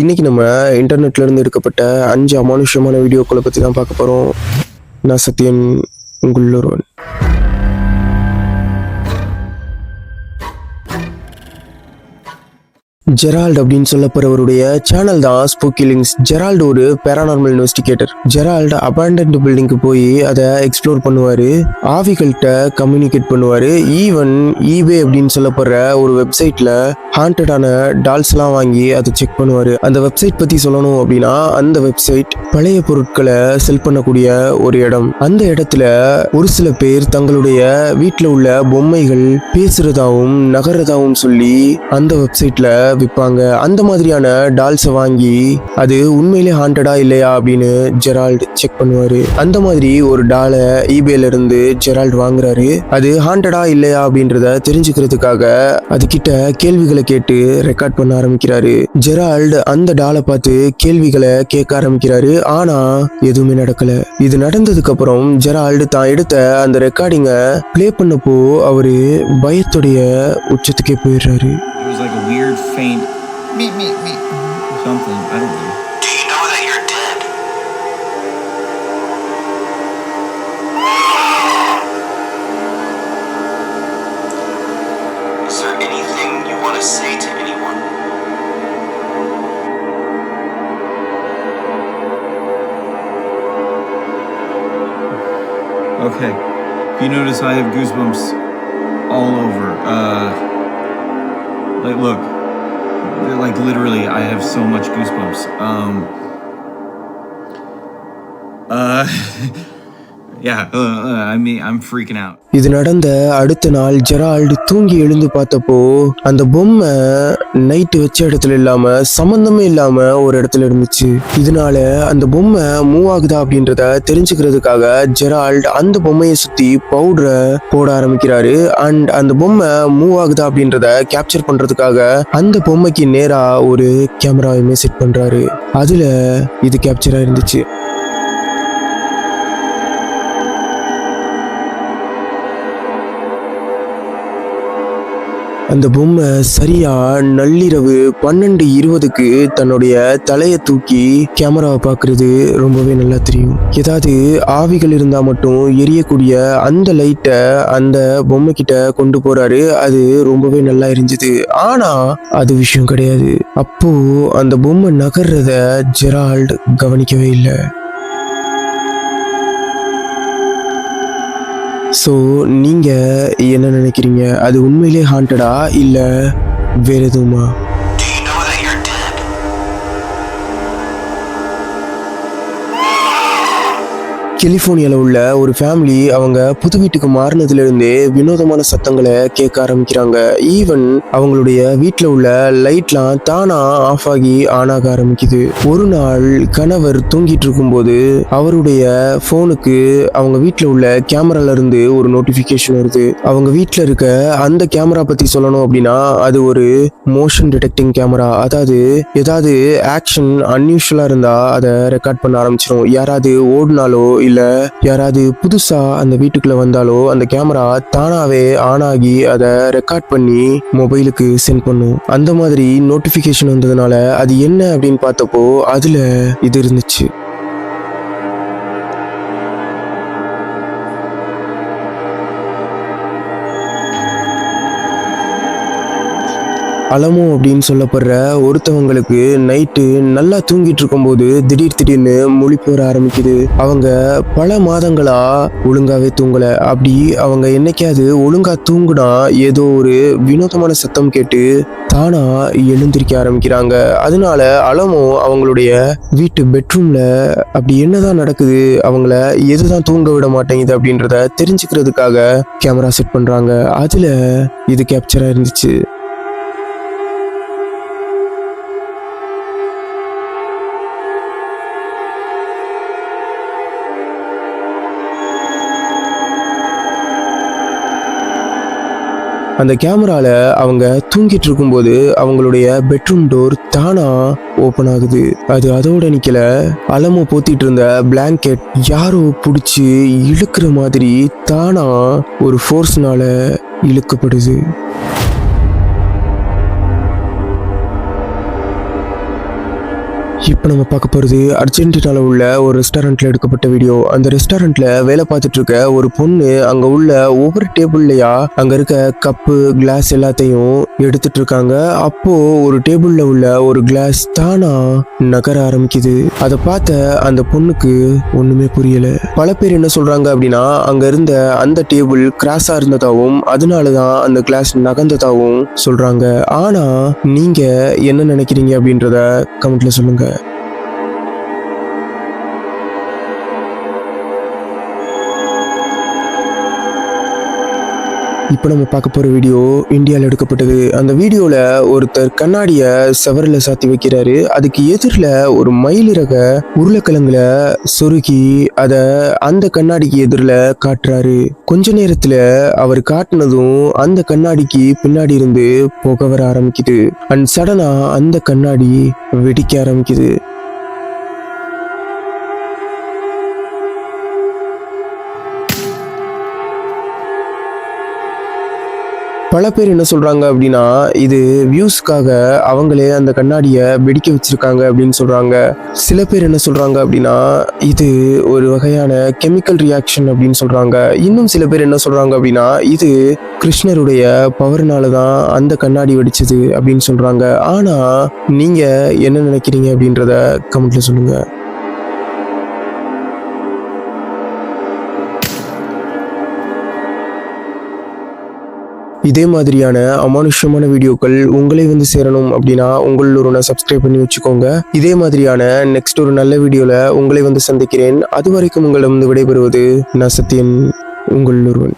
இன்னைக்கு நம்ம இன்டர்நெட்ல இருந்து எடுக்கப்பட்ட 5 அமானுஷ்யமான வீடியோக்களை பத்தி தான் பார்க்க போறோம். நான் சத்யன், உங்கள் ஒருவன். ஜெரால்ட் அப்படின்னு சொல்லப்படுறவருடைய சேனல் தான் ஸ்பூக்கி லிங்க்ஸ். ஜெரால்ட் ஒரு பேரானார்மல் இன்வெஸ்டிகேட்டர். ஜெரால்ட் அபாண்டன்ட் பில்டிங்க்கு போய் அதை எக்ஸ்ப்ளோர் பண்ணுவாரு, ஆவிகள்கிட்ட கம்யூனிகேட் பண்ணுவாரு. ஈவன் ஈபே அப்படின்னு சொல்லப்படுற ஒரு வெப்சைட்ல ஹாண்டடான டால்ஸ் எல்லாம் வாங்கி அதை செக் பண்ணுவாரு. அந்த வெப்சைட் பத்தி சொல்லணும் அப்படின்னா, அந்த வெப்சைட் பழைய பொருட்களை செல் பண்ணக்கூடிய ஒரு இடம். அந்த இடத்துல ஒரு சில பேர் தங்களுடைய வீட்டுல உள்ள பொம்மைகள் பேசுறதாவும் நகர்றதாவும் சொல்லி அந்த வெப்சைட்ல விற்பாங்க. அந்த மாதிரியான டால்ஸை வாங்கி அது உண்மையிலே ஹாண்டடா இல்லையா அப்படின்னு ஜெரால்ட் செக் பண்ணுவாரு. அந்த மாதிரி ஒரு டாலை ஈபேல இருந்து ஜெரால்ட் வாங்குறாரு. அது ஹாண்டடா இல்லையா அப்படின்றத தெரிஞ்சுக்கிறதுக்காக அது கிட்ட கேள்விகளை கேட்டு ரெக்கார்ட் பண்ண ஆரம்பிக்கிறாரு. ஜெரால்ட் அந்த டாலை பார்த்து கேள்விகளை கேட்க ஆரம்பிக்கிறாரு. ஆனா எதுவுமே நடக்கல. இது நடந்ததுக்கு அப்புறம் ஜெரால்ட் தான் எடுத்த அந்த ரெக்கார்டிங்க பிளே பண்ணப்போ அவரு பயத்துடைய உச்சத்துக்கே போயிடுறாரு. It was like a weird faint me something, I don't know. Do you know that you're dead? Is there anything you want to say to anyone? Okay. If you notice, I have goosebumps all over. Like, look, like literally, I have so much goosebumps. Yeah, I mean, I'm freaking out. இது நடந்த அடுத்த நாள் Gerald தூங்கி எழுந்து பார்த்தப்போ அந்த பொம்மை night வச்ச இடத்துல இல்லாம சம்பந்தமே இல்லாம ஒரு இடத்துல இருந்துச்சு. இதனால அந்த பொம்மை மூவ் ஆகுதா அப்படின்றத தெரிஞ்சுக்கிறதுக்காக ஜெரால்ட் அந்த பொம்மையை சுத்தி பவுடரை போட ஆரம்பிக்கிறாரு. அண்ட் அந்த பொம்மை மூவ் ஆகுதா அப்படின்றத கேப்சர் பண்றதுக்காக அந்த பொம்மைக்கு நேரா ஒரு கேமராவையுமே செட் பண்றாரு. அதுல இது கேப்சரா இருந்துச்சு. அந்த பொம்மை சரியா நள்ளிரவு 12:20க்கு தன்னுடைய தலையை தூக்கி கேமராவை பார்க்கறது ரொம்பவே நல்லா தெரியும். ஏதாவது ஆவிகள் இருந்தா மட்டும் எரியக்கூடிய அந்த லைட்டை அந்த பொம்மை கிட்ட கொண்டு போறாரு. அது ரொம்பவே நல்லா எரிஞ்சுது. ஆனா அது விஷயம் கிடையாது. அப்போ அந்த பொம்மை நகர்றத ஜெரால்ட் கவனிக்கவே இல்லை. ஸோ நீங்கள் என்ன நினைக்கிறீங்க? அது உண்மையிலே ஹாண்டடா இல்லை வேற எதுவுமா? Do you know that you're dead? கலிஃபோர்னியாவில் உள்ள ஒரு ஃபேமிலி அவங்க புது வீட்டுக்கு மாறினதுலேருந்தே வினோதமான சத்தங்களை கேட்க ஆரம்பிக்கிறாங்க. ஈவன் அவங்களுடைய வீட்டில் உள்ள லைட்லாம் தானா ஆஃப் ஆகி ஆன் ஆக ஆரம்பிக்குது. ஒரு நாள் கணவர் தூங்கிட்டு இருக்கும்போது அவருடைய ஃபோனுக்கு அவங்க வீட்டில் உள்ள கேமரால இருந்து ஒரு நோட்டிஃபிகேஷன் வருது. அவங்க வீட்டில் இருக்க அந்த கேமரா பற்றி சொல்லணும் அப்படின்னா, அது ஒரு மோஷன் டிடெக்டிங் கேமரா. அதாவது ஏதாவது ஆக்ஷன் அன்யூஷுவலாக இருந்தால் அதை ரெக்கார்ட் பண்ண ஆரம்பிச்சிடும். யாராவது ஓடினாலோ இல்ல யாராவது புதுசா அந்த வீட்டுக்குள்ள வந்தாலோ அந்த கேமரா தானாவே ஆன் ஆகி அதை ரெக்கார்ட் பண்ணி மொபைலுக்கு சென்ட் பண்ணும். அந்த மாதிரி நோட்டிபிகேஷன் வந்ததுனால அது என்ன அப்படின்னு பார்த்தப்போ அதுல இது இருந்துச்சு. அலமோ அப்படின்னு சொல்லப்படுற ஒருத்தவங்களுக்கு நைட்டு நல்லா தூங்கிட்டு இருக்கும்போது திடீர்னு முழிப்பு வர ஆரம்பிக்குது. அவங்க பல மாதங்களா ஒழுங்காவே தூங்கல. அப்படி அவங்க என்னைக்காவது ஒழுங்கா தூங்குனா ஏதோ ஒரு வினோதமான சத்தம் கேட்டு தானா எழுந்திருக்க ஆரம்பிக்கிறாங்க. அதனால அலமோ அவங்களுடைய வீட்டு பெட்ரூம்ல அப்படி என்னதான் நடக்குது, அவங்கள எதுதான் தூங்க விட மாட்டேங்குது அப்படின்றத தெரிஞ்சுக்கிறதுக்காக கேமரா செட் பண்றாங்க. அதுல இது கேப்சரா இருந்துச்சு. அந்த கேமரால அவங்க தூங்கிட்டு இருக்கும்போது அவங்களுடைய பெட்ரூம் டோர் தானா ஓப்பன் ஆகுது. அது அதோட நிக்கல, அலமோ போத்திட்டு இருந்த பிளாங்கெட் யாரோ பிடிச்சி இழுக்கிற மாதிரி தானா ஒரு ஃபோர்ஸ்னால இழுக்கப்படுது. இப்போ நம்ம பார்க்க போகிறது அர்ஜென்டினாவில் உள்ள ஒரு ரெஸ்டாரண்ட்டில் எடுக்கப்பட்ட வீடியோ. அந்த ரெஸ்டாரண்ட்டில் வேலை பார்த்துட்டு இருக்க ஒரு பொண்ணு அங்கே உள்ள ஒவ்வொரு டேபிள்லையா அங்கே இருக்க கப்பு கிளாஸ் எல்லாத்தையும் எடுத்துட்டு இருக்காங்க. அப்போ ஒரு டேபிளில் உள்ள ஒரு கிளாஸ் தானா நகர ஆரம்பிக்குது. அதை பார்த்த அந்த பொண்ணுக்கு ஒன்றுமே புரியல. பல பேர் என்ன சொல்கிறாங்க அப்படின்னா அங்கே இருந்த அந்த டேபிள் கிராஸாக இருந்ததாகவும் அதனால தான் அந்த கிளாஸ் நகர்ந்ததாகவும் சொல்கிறாங்க. ஆனால் நீங்கள் என்ன நினைக்கிறீங்க அப்படின்றத கமெண்ட்ல சொல்லுங்க. இப்போ நம்ம பார்க்க போகிற வீடியோ இந்தியாவில் எடுக்கப்பட்டது. அந்த வீடியோவில் ஒருத்தர் கண்ணாடியை செவரில் சாத்தி வைக்கிறாரு. அதுக்கு எதிரில் ஒரு மயிலிறக உருளைக்கிழங்குல சொருகி அதை அந்த கண்ணாடிக்கு எதிரில் காட்டுறாரு. கொஞ்ச நேரத்தில் அவர் காட்டினதும் அந்த கண்ணாடிக்கு பின்னாடி இருந்து புகை வர ஆரம்பிக்குது. அண்ட் சடனாக அந்த கண்ணாடி வெடிக்க ஆரம்பிக்குது. பல பேர் என்ன சொல்றாங்க அப்படின்னா இது வியூஸ்க்காக அவங்களே அந்த கண்ணாடியை வெடிக்க வச்சிருக்காங்க அப்படின்னு சொல்றாங்க. சில பேர் என்ன சொல்றாங்க அப்படின்னா இது ஒரு வகையான கெமிக்கல் ரியாக்ஷன் அப்படின்னு சொல்றாங்க. இன்னும் சில பேர் என்ன சொல்றாங்க அப்படின்னா இது கிருஷ்ணருடைய பவர்னால தான் அந்த கண்ணாடி வெடிச்சது அப்படின்னு சொல்றாங்க. ஆனா நீங்க என்ன நினைக்கிறீங்க அப்படின்றத கமெண்ட்ல சொல்லுங்க. இதே மாதிரியான அமானுஷ்யமான வீடியோக்கள் உங்களை வந்து சேரணும் அப்படின்னா உங்களோட சப்ஸ்கிரைப் பண்ணி வச்சுக்கோங்க. இதே மாதிரியான நெக்ஸ்ட் ஒரு நல்ல வீடியோல உங்களை வந்து சந்திக்கிறேன். அது வரைக்கும் உங்களிடம் விடைபெறுவது நான் சத்யன், உங்கள் ஒருவன்.